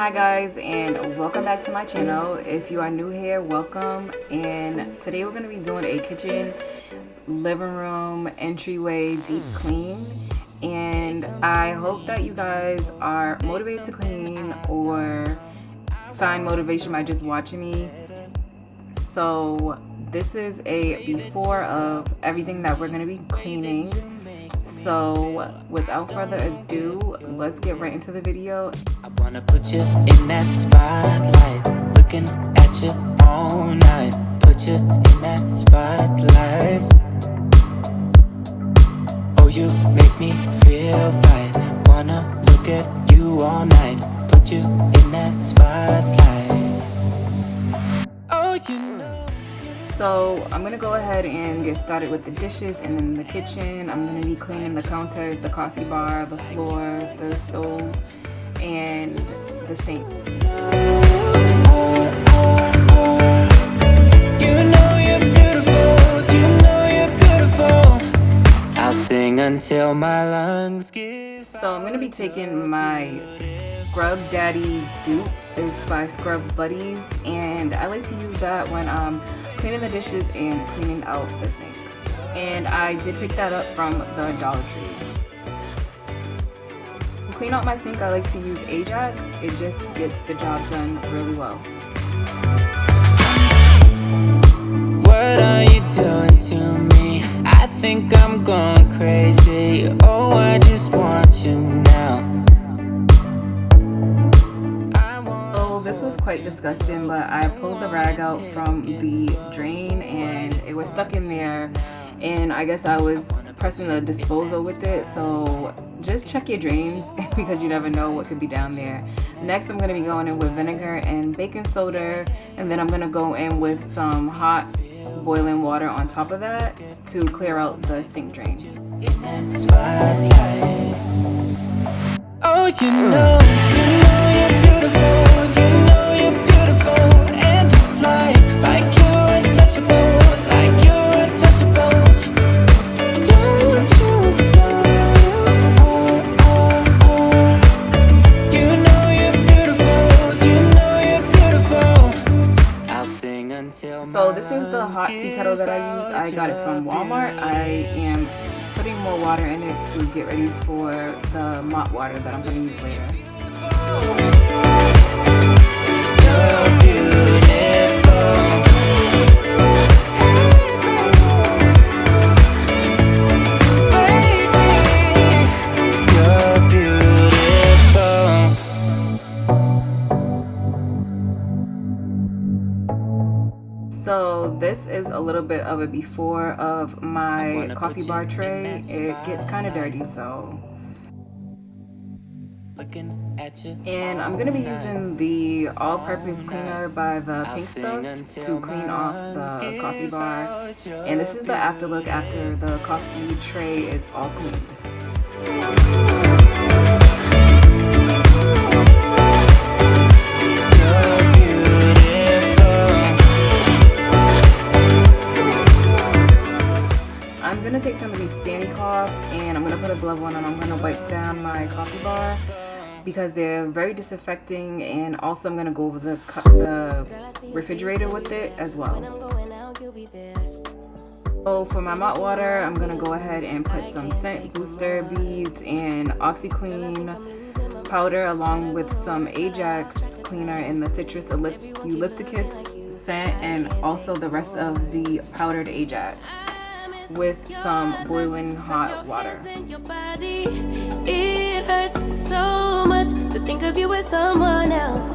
Hi guys, and welcome back to my channel. If you are new here, welcome. And today we're going to be doing a kitchen, living room, entryway deep clean. And I hope that you guys are motivated to clean or find motivation by just watching me. So this is a before of everything that we're going to be cleaning. So without further ado, let's get right into the video. I wanna put you in that spotlight, looking at you all night. Put you in that spotlight. Oh, you make me feel right. Wanna look at you all night. Put you in that spotlight. Oh, you know. So I'm gonna go ahead and get started with the dishes, and in the kitchen I'm gonna be cleaning the counters, the coffee bar, the floor, the stove, and the sink. I'll sing until my lungs give. So I'm gonna be taking my Scrub Daddy dupe. It's by Scrub Buddies, and I like to use that when I'm cleaning the dishes and cleaning out the sink. And I did pick that up from the Dollar Tree. To clean out my sink, I like to use Ajax. It just gets the job done really well. What are you doing to me? I think I'm going crazy. Oh, I just want you now. So this was quite disgusting, but I pulled the rag out from the drain and it was stuck in there, and I guess I was pressing the disposal with it. So just check your drains because you never know what could be down there. Next, I'm going to be going in with vinegar and baking soda, and then I'm going to go in with some hot boiling water on top of that to clear out the sink drain. Oh, you know you're beautiful, you know you're beautiful, and it's like you're untouchable, like you're untouchable. Don't you know you know you're beautiful, you know you're beautiful. I'll sing until So this is the hot tea kettle that I use. I got it from Walmart. I am putting more water in it to get ready for the mop water that I'm going to use later. You're beautiful. Baby, you're beautiful. So this is a little bit of a before of my coffee bar tray. It gets kind of dirty, so. And I'm going to be using the all-purpose cleaner by the Pink Stuff to clean off the coffee bar. And this is the afterlook after the coffee tray is all cleaned. I'm going to take some of these sandy cloths and I'm going to put a glove on and I'm going to wipe down my coffee bar because they're very disinfecting, and also I'm going to go over the refrigerator with it as well. So for my mop water, I'm going to go ahead and put some scent booster beads and OxiClean powder along with some Ajax cleaner in the citrus eucalyptus scent, and also the rest of the powdered Ajax with some boiling hot water. It hurts so much to think of you with someone else.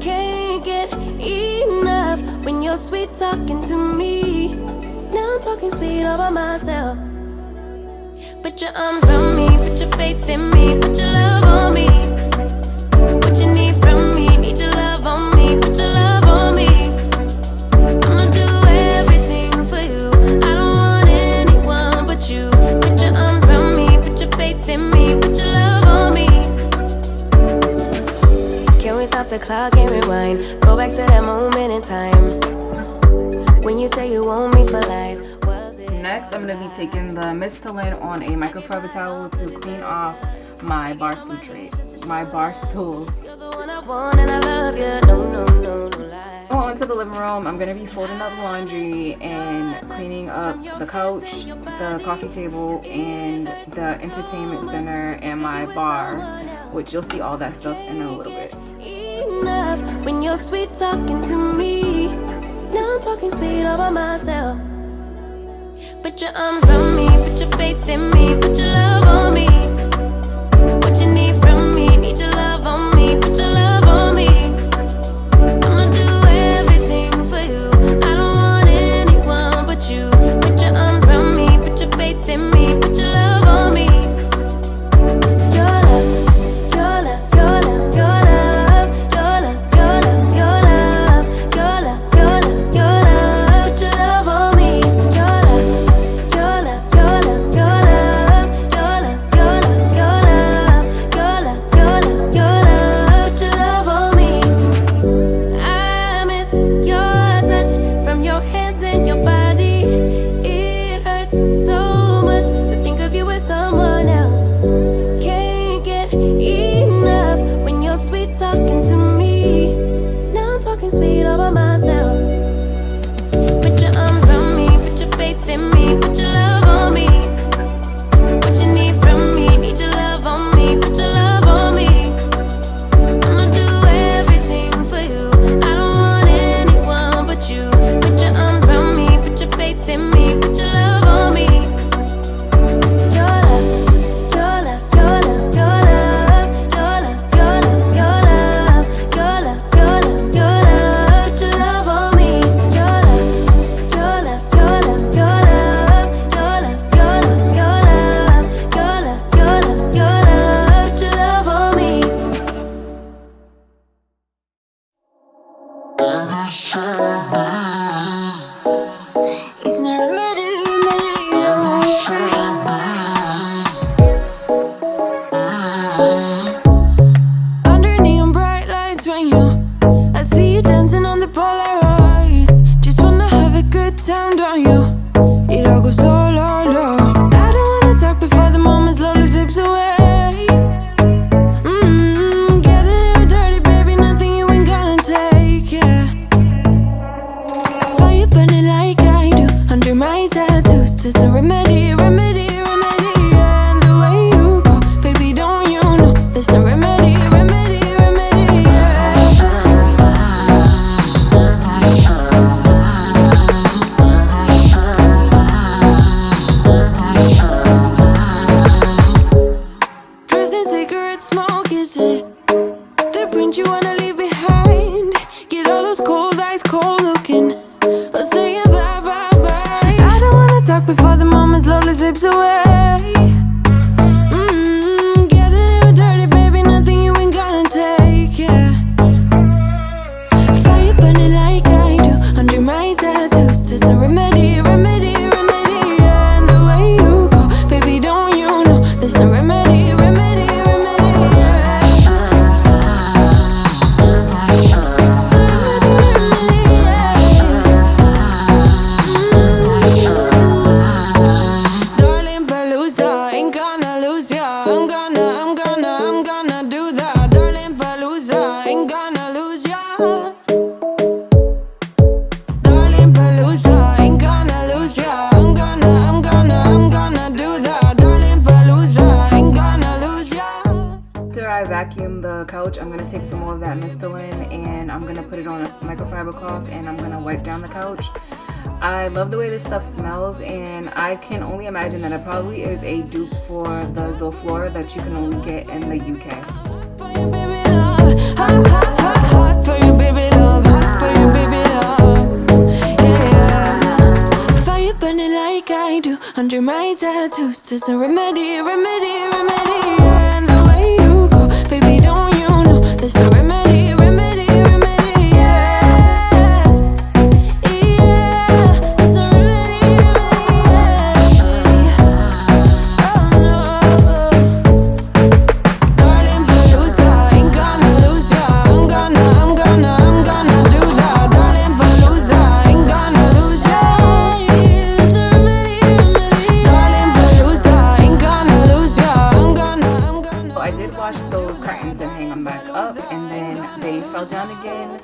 Can't get enough when you're sweet talking to me. Now I'm talking sweet all by myself. Put your arms around me, put your faith in me, put your love on me. What you need from me, need your love on me, put your love on me. I'ma do everything for you. I don't want anyone but you. Put your arms around me, put your faith in me, put your love on me. Can we stop the clock and rewind? Go back to that moment in time when you say you want me for life. Next, I'm going to be taking the Mistolin on a microfiber towel to clean off my bar stools. one and I love you. No, no, no, no lie. Going into the living room, I'm gonna be folding up laundry and cleaning up the couch, the coffee table, and the entertainment center and my bar, which you'll see all that stuff in a little bit. Enough when you're sweet talking to me. Now I'm talking sweet all by myself. Put your arms around me, put your faith in me, put your love on me. What you need from me, need your love on me, put your love on me. I'ma do everything for you. I don't want anyone but you. Put your arms around me, put your faith in me, put your love on me. Your love, your love, your love, your love, your love, your love, your love, your love, your love, your love. Put your love on me. Your love, your love, your love, your love, your love, your love, your love, your love, your love, your love. Put your love on me. I miss your touch from your hands and your body. It hurts so much to think of you as someone else. Can't get enough when you're sweet talking to me. Now I'm talking sweet all by myself. Put your arms around me, put your faith in me, put your love on me. What you need from me, need your love on me, put your love on me. I'ma do everything for you. I don't want anyone but you. Put your arms around me, put your faith in me, put your love on me. Your love, your love, your love, your love, your love, your love, your love, your love, your love, your love. Put your love on me. Your love, your love, your love, your love, your love, your love, your love, your love, your love, your love. Put your love on me. It's not a matter. Under neon bright lights when I see you dancing on the Polaroids. Just wanna have a good time, don't you? It all goes low, low, low. I don't wanna talk before the moment slowly slips away. Get a little dirty, baby, nothing you ain't gonna take, yeah. Fire burning like I do under my tattoos. There's a remedy, remedy, remedy, yeah. And the way you go, baby, don't you know? There's a remedy, remedy, remedy, yeah. Dressed in cigarette smoke, is it the print you wanna leave behind? Get all those cold eyes cold looking, or saying bye, bye, bye. I don't wanna talk before the moment slowly slips away. Get a little dirty, baby, nothing you ain't gonna take, yeah. Fire burning like I do under my tattoos. There's a remedy, remedy, remedy, yeah. And the way you go, baby, don't you know? There's a remedy, remedy, remedy, yeah. Darling Palooza, ain't gonna lose ya. I'm gonna do that. Darling Palooza, ain't gonna lose ya. Darling Palooza, ain't gonna lose ya. I'm gonna do that. Darling Palooza, ain't gonna lose ya. After I vacuum the couch, I'm gonna take some more of that Mistolin and I'm gonna put it on a microfiber cloth and I'm gonna wipe down the couch. I love the way this stuff smells, and I can only imagine that it probably is a dupe for the Zoflora that you can only get in the UK. For your baby love, hot, hot, hot, hot. For your baby love, hot. For your baby love, yeah. Fire burning like I do under my tattoos. There's a remedy, remedy, remedy, yeah. And the way you go, baby, don't you know? There's a remedy, remedy, remedy, yeah. Yeah, there's a remedy, remedy, yeah. Oh no. Darling Palooza, ain't gonna lose ya. I'm gonna do that. Darling Palooza, ain't gonna lose ya. There's a remedy, remedy, darling Palooza, ain't gonna lose ya. I'm gonna. So I did wash those curtains and hang them back up, and then nails down again.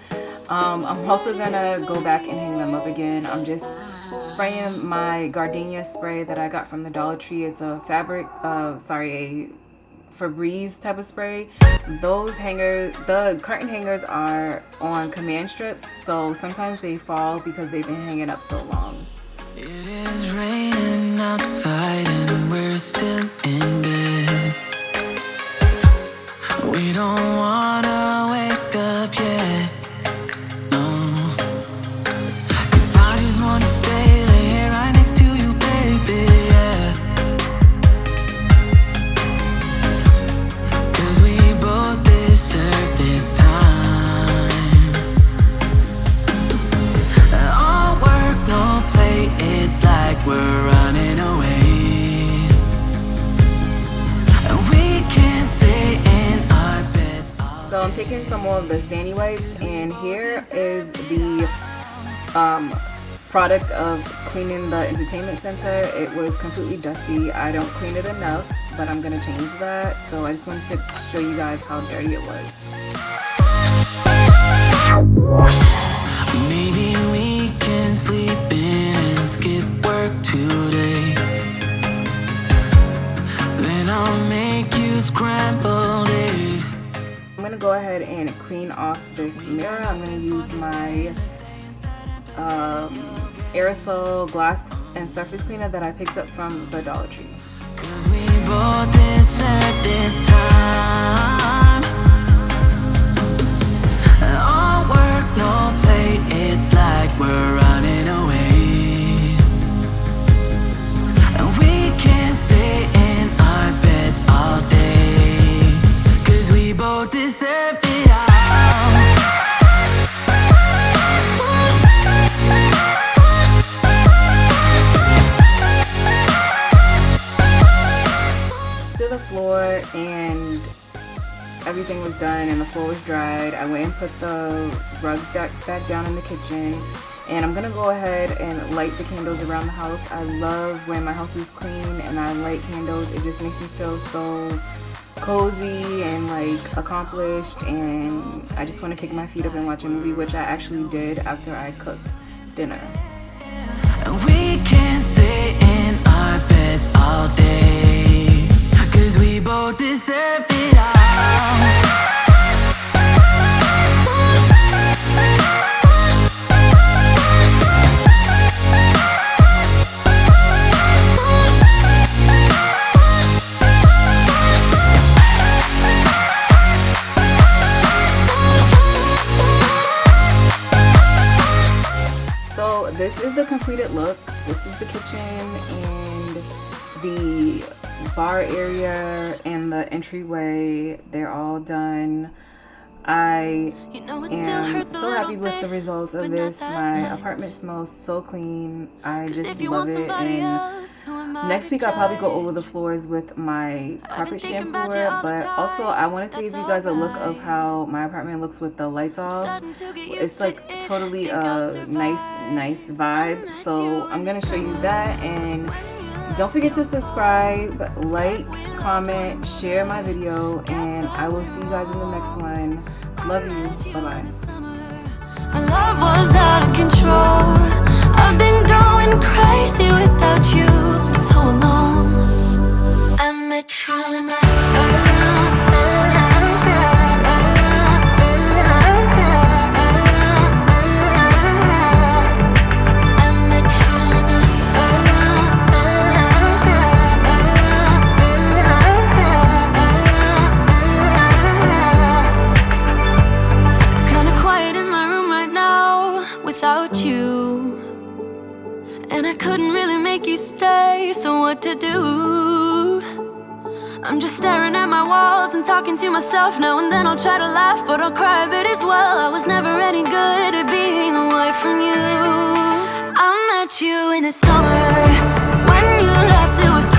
I'm also gonna go back and hang them up again. I'm just spraying my gardenia spray that I got from the Dollar Tree. It's a a Febreze type of spray. Those hangers, the curtain hangers, are on command strips, so sometimes they fall because they've been hanging up so long. It is raining outside and we're still in bed. We don't wanna wake up yet, no. 'Cause I just wanna stay here right next to you, baby, yeah. 'Cause we both deserve this time. All work, no play, it's like we're running away. We can't stay in our beds. So I'm taking some more of the Sandy wipes, and here is the product of cleaning the entertainment center. It was completely dusty. I don't clean it enough, but I'm gonna change that. So I just wanted to show you guys how dirty it was. Maybe we can sleep in and skip work today. Then I'll make you scrambled eggs. I'm gonna go ahead and clean off this mirror. I'm gonna use my aerosol glass and surface cleaner that I picked up from the Dollar Tree. 'Cause we both deserve this time. All work, no play, it's like we're running away. We can't stay in our beds all day. 'Cause we both deserve it all. To the floor, and everything was done and the floor was dried. I went and put the rugs back down in the kitchen, and I'm gonna go ahead and light the candles around the house. I love when my house is clean and I light candles. It just makes me feel so cozy and like accomplished, and I just want to kick my feet up and watch a movie, which I actually did after I cooked dinner. We can't stay in our beds all day. 'Cause we both deserve it all. So this is the completed look. This is the kitchen and the bar area and the entryway. They're all done. I am so happy with the results of this. My apartment smells so clean. I just love it. And next week I'll probably go over the floors with my carpet shampooer, but also I wanted to give you guys a look of how my apartment looks with the lights off. It's like totally a nice vibe. So I'm gonna show you that, and don't forget to subscribe, like, comment, share my video, and I will see you guys in the next one. Love you. Bye-bye. Our love was out of control. I've been going crazy without you. I'm so alone. I met you in the to do. I'm just staring at my walls and talking to myself now and then. I'll try to laugh, but I'll cry a bit as well. I was never any good at being away from you. I met you in the summer when you left. It was